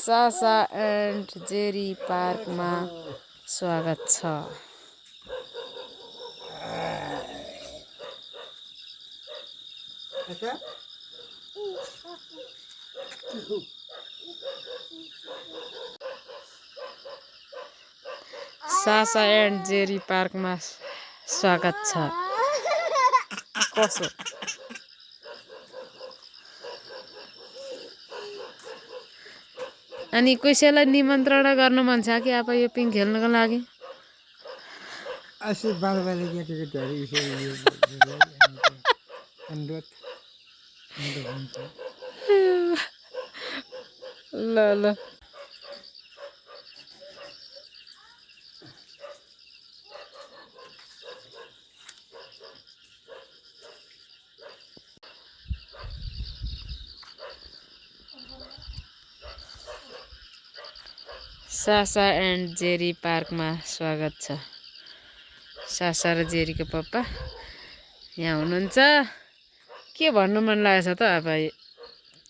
सासा and जेरी पार्कमा स्वागत छ। सासा एन्ड जेरी पार्कमा स्वागत छ। कसो अनि कसैलाई निमन्त्रणा गर्नु मन छ कि अब यो पिङ खेल्नको लागि? अस्ति बालबाली केटीकेटीहरू यसरी अनुरोध हुन्छ। ल ल सासा एन्ड जेरी पार्कमा स्वागत छ। सासा र जेरीको पप्पा यहाँ हुनुहुन्छ। के भन्नु मन लागेछ त? अब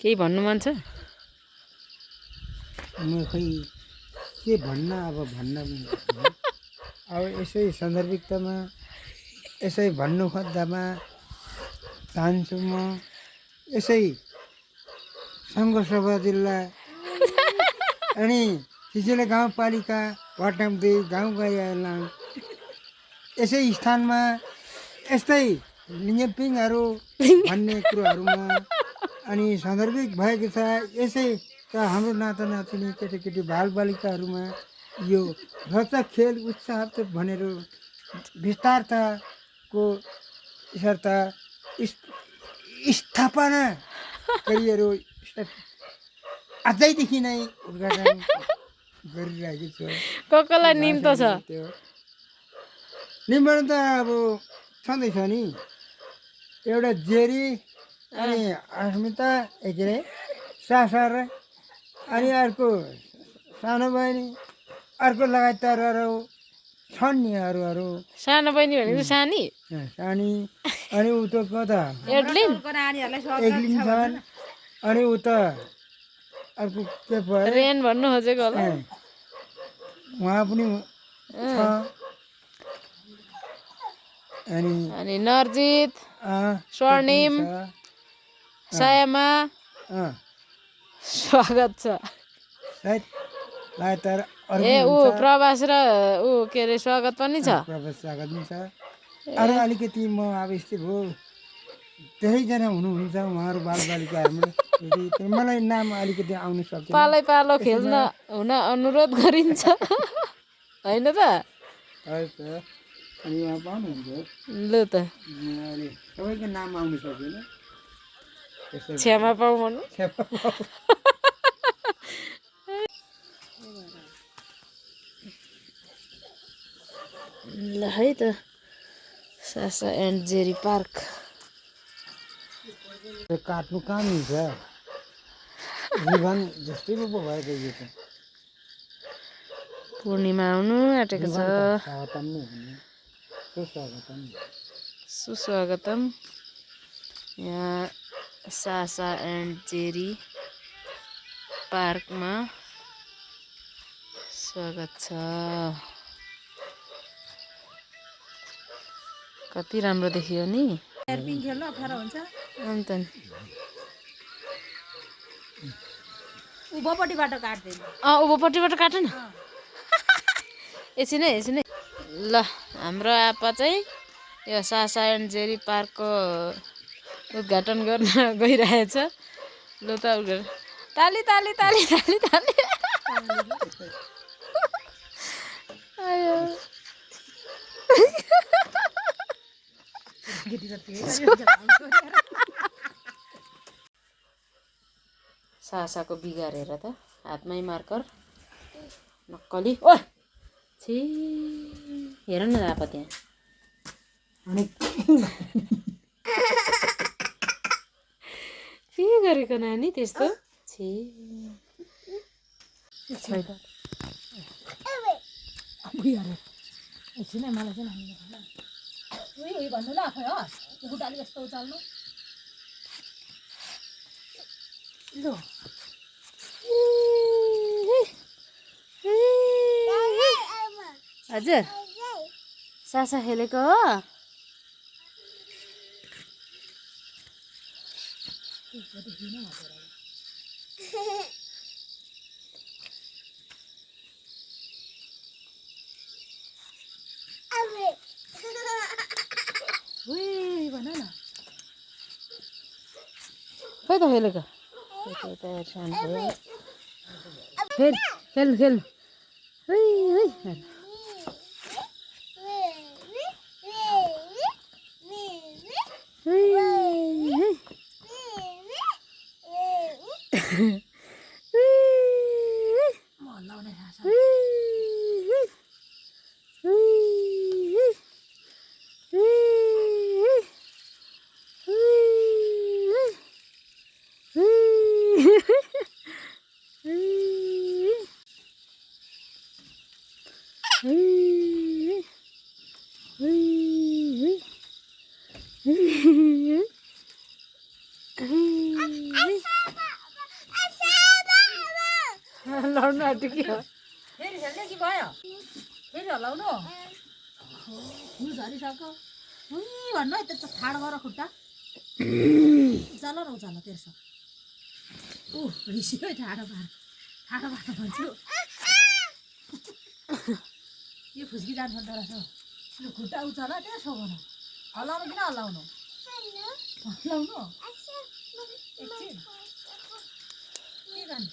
केही भन्नु मन छ? म खै के भन्न अब यसै सान्दर्भिकतामा यसै भन्नु खोज्दामा चाहन्छु म यसै सङ्घसभा जिल्ला अनि सिजुले गाउँपालिका वार्ड नम्बर 2 गाउँ गैयालाङ यसै स्थानमा यस्तै लिङ्गपिङहरू भन्ने कुरोहरूमा अनि सान्दर्भिक भएको छ। यसै त हाम्रो नाता नातिनी केटाकेटी बालबालिकाहरूमा यो रोचक खेल उत्साह भनेर विस्तारताको यसर्थ स्थापना गरिएर आजैदेखि नै उद्घाटन गरिरहेको छु। कसलाई निम्तो छ? निम्बन त अब छँदैछ नि, एउटा जेरी अनि अस्मिता के अरे सासा र अनि अर्को सानो बहिनी अर्को लगायतहरू छन् नि अरू सानो बहिनी भनेको सानी सानी अनि ऊ त कता एडलिन छन् अनि ऊ त अर्को के भयो रेन भन्नु खोजेको होला। उहाँ पनि छ अनि नरजित, स्वर्णिम, सायमा स्वागत छ। ए ऊ प्रवास र ऊ के अरे स्वागत पनि छ। प्रवास स्वागत पनि छ। अरू अलिकति म आवेश भयो, धेरैजना हुनुहुन्छ उहाँहरू बालबालिकाहरूमा, मलाई नाम अलिकति आउनु सक्छ। पालै पालो खेल्न हुन अनुरोध गरिन्छ होइन त? अनि उहाँ पाउनुहुन्छ। ल त सबैको नाम आउनु सकेन। क्षमा पाऊ भन्नु। ल है त सासा एन्ड जेरी पार्क काट्नु कहाँ मिल्छ? रिबन जस्तै पो भयो त यो त। पूर्णिमा आउनु आँटेको छ। स्वागतम नै हुने। सुस्वागतम। यहाँ सासा एन्ड जेरी पार्कमा स्वागत छ। कति राम्रो देखियो नि। खेल्न अप्ठ्यारो हुन्छ। अन्त उभोपट्टिबाट काट्दैन। उभोपट्टिबाट काट न। एकछिन है। ल हाम्रो आपा चाहिँ यो सासा एन्ड जेरी पार्कको उद्घाटन गर्न गइरहेछ। ल त ताली ताली ताली ताली ताली। आयो सासाको बिगार हेर त, हातमै मार्कर नक्कली। ओ छि हेर न आपा त्यहाँ के गरेको नानी त्यस्तो? छि एकछिन है, मलाई चाहिँ उयो भन्नु ल आफै हस्, बुढाले यस्तो उचाल्नु। ल हजुर सासा खेलेको हो उही भन न खै त खेलेको सानो भयो खेल खेल खेल है है म हल्लाउने थाहा छ लड्नु आँट्यो फेरि खेल्ने कि भयो फेरि हल्लाउनु फुल झरिसक्यो उही भन्नु है त्यो ठाडो गर खुट्टा उचाल न उचाल तेर्सो रिसियो ठाडो बाटो भन्छु यो फुस्की जान्छ रहेछ यो खुट्टा उचाल त्यसो गर्नु हल्लाउनु किन हल्लाउनु हल्लाउनु एकछिन के गर्नु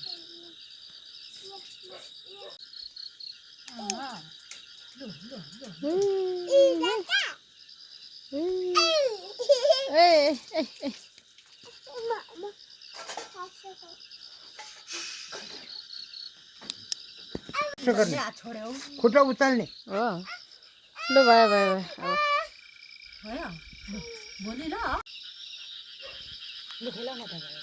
यसो गर्ने हात छोड्यौ खुट्टा उचाल्ने हो लु भयो भयो भयो अब भयो भोलि ल लु खेल न त भयो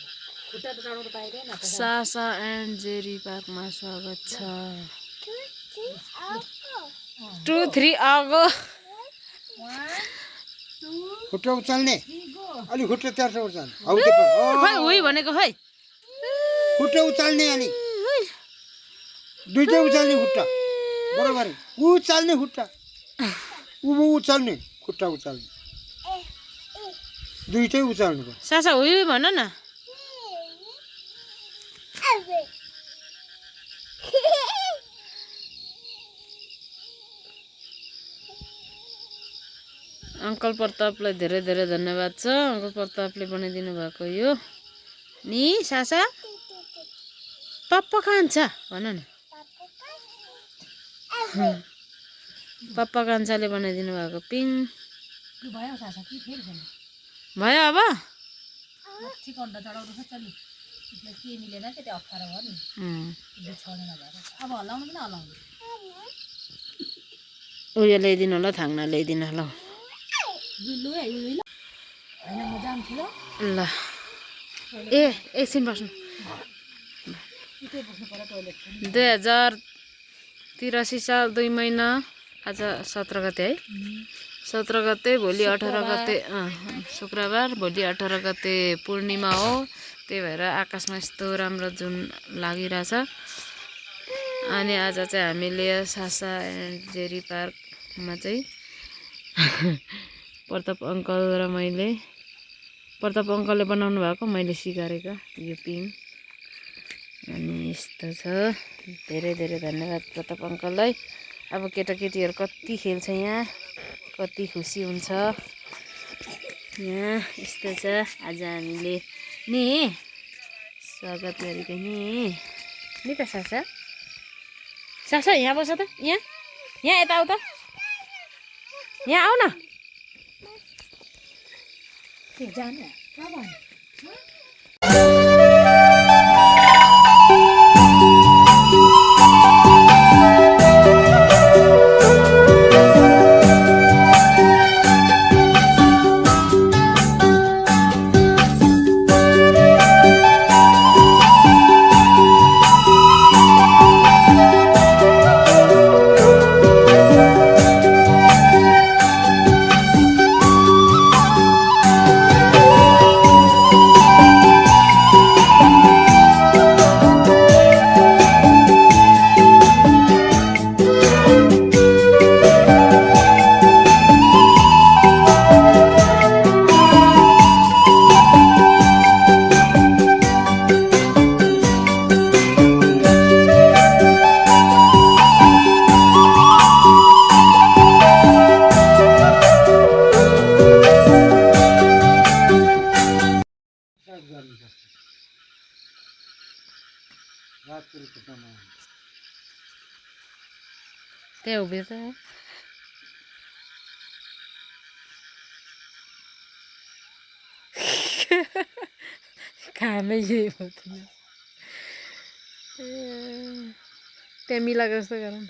खुट्टा त चढाउनु पाइँदैन त सासा एन्ड जेरी पार्कमा स्वागत छ 2 3 आगो खुट्टा उचाल्ने गो अलि खुट्टा त्यार्छ उचाल्ने हौ त्यो खै उही भनेको खै खुट्टा उचाल्ने अलि दुईटै उचाल्ने खुट्टा बरोबर उचाल्ने खुट्टा उचाल्ने खुट्टा उचाल्ने दुईटै उचाल्नु पर्छ सासा उही भन न अङ्कल प्रतापलाई धेरै धेरै धन्यवाद छ अङ्कल प्रतापले बनाइदिनु भएको यो नि सासा पप्पा कान्छ भन न पप्पा कान्छाले बनाइदिनु भएको पिङ लु भयो सासा कि फेरि खेल्नु भयो अब माथि कन्डा चढाउनु छ चलि त्यसलाई के मिलेन कि त्यो अप्ठ्यारो भयो नि बिछाउने नभएर अब हल्लाउनु किन हल्लाउनु उयो ल्याइदिनु होला थाङ्ना ल्याइदिनु होला लु है लु ल होइन म जान्छु ल ल ए एकछिन बस्नु उतै बस्नु पर्यो टोइलेट 2083 साल 2 महिना आज 17 गते है 17 गते भोलि 18 गते शुक्रबार भोलि 18 गते पूर्णिमा हो त्यही भएर आकाशमा यस्तो राम्रो जुन लागिरहेछ अनि आज चाहिँ हामीले सासा एन्ड जेरी पार्कमा चाहिँ प्रताप अङ्कल र मैले प्रताप अङ्कलले बनाउनु भएको मैले सिकारेको यो पिङ अनि यस्तो छ धेरै धेरै धन्यवाद प्रताप अङ्कललाई अब केटाकेटीहरू कति खेल्छ यहाँ कति खुसी हुन्छ यहाँ यस्तो छ आज हामीले नि स्वागत गरेको नि त सासा सासा यहाँ बस त यहाँ यता आऊ त यहाँ आऊ न जाने त्यहाँ उभिए छ खामै यही भयो त्यहाँ मिलाएको जस्तो गर न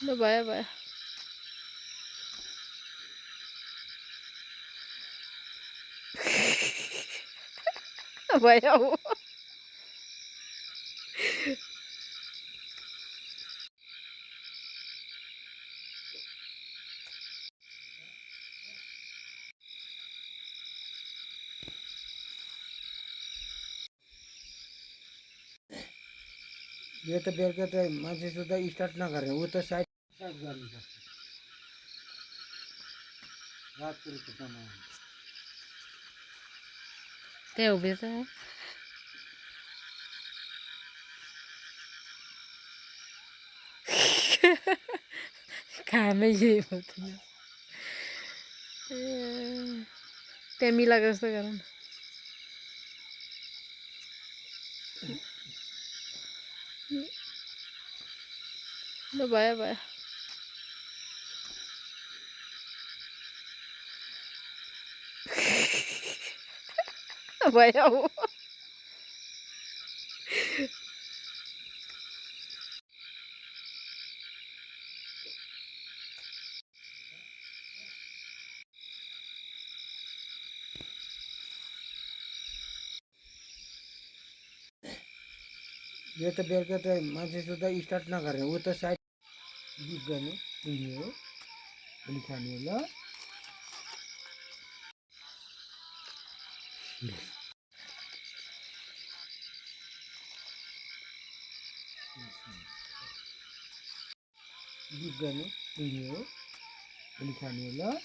ल भयो भयो भयो यो त बेलुका त मान्छे सुत्दा स्टार्ट नगर्ने ऊ त साइड स्टार्ट गर्नु सक्छ रात परेको समय त्यहाँ उभिए छ खामै यही भयो त्यहाँ मिलाएको जस्तो गर न ल भयो भयो भयो यो त बेलुका त मान्छे सुत्दा स्टार्ट नगर्ने ऊ त साइड गीत गर्ने भिडियो हो भोलि खाने ल गीत गर्ने भिडियो हो भोलि खाने ल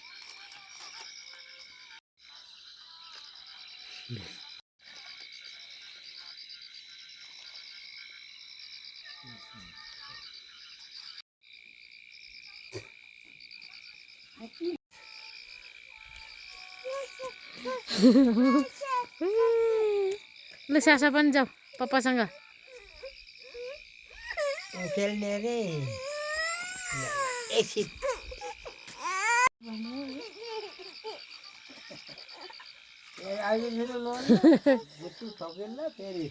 ल सासा पनि जाऊ पप्पासँग खेल्ने रे एकछिन अहिले फेरि बुट्टु ठोकेन फेरि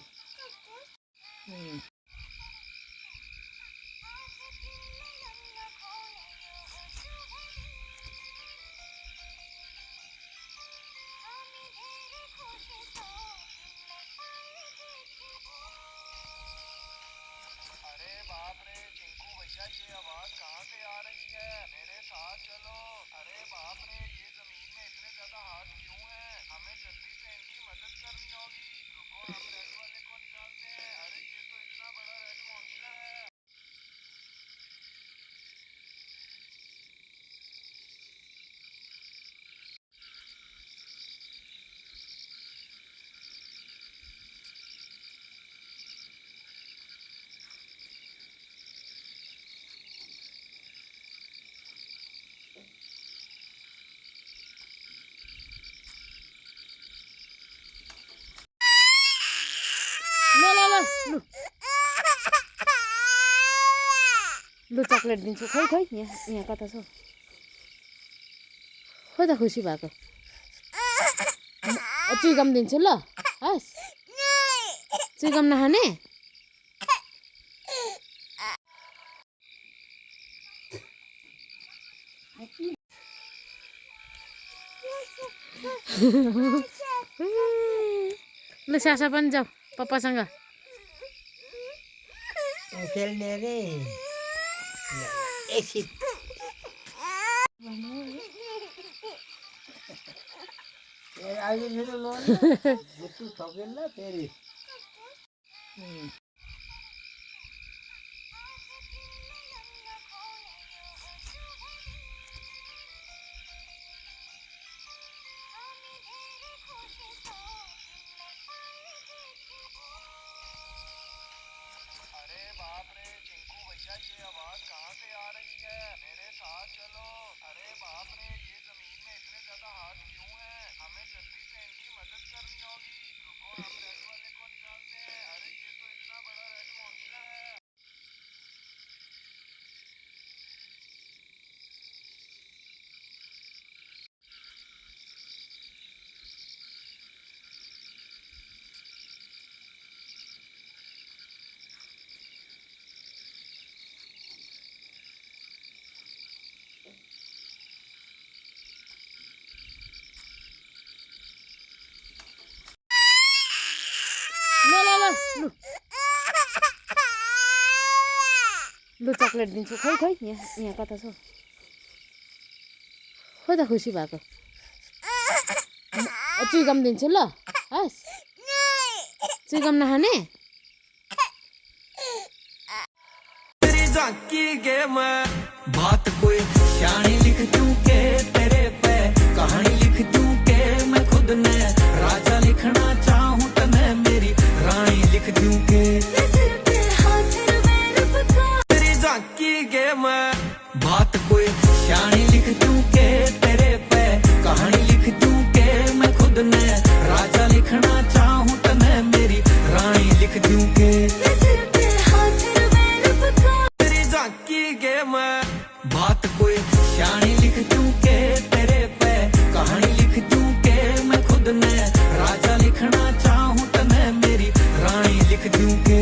ल ल ल लु लु चक्लेट दिन्छु खै खै यहाँ यहाँ कता छ खोइ त खुसी भएको चुइगम दिन्छु ल हस् चुइगम नखाने ल सासा पनि जाऊ पप्पासँग खेल्ने रे एकछिन अहिले फेरि बुट्टु ठोकेन फेरि ल ल ल लु लु चक्लेट दिन्छु खै खै यहाँ यहाँ कता छ खोइ त खुसी भएको चुइगम दिन्छु ल हस् चुइगम नखाने झांकी गे मैं बात कोई शानी लिख दूं के तेरे पे कहानी लिख दूं के मैं खुद ने राजा लिखना चाहूं तो मैं मेरी रानी लिख दूं के तेरी झांकी गे मैं बात कोई शानी लिख दूं के तेरे पे कहानी लिख दूं के मैं खुद ने राजा लिखना चाहूं तो मैं मेरी रानी लिख दूं के झांकी गे मैं बात कोई शानी लिख दूं के तेरे पे कहानी लिख दूं के मैं खुद ने राजा लिखना चाहूं तो मैं मेरी रानी लिख दूं के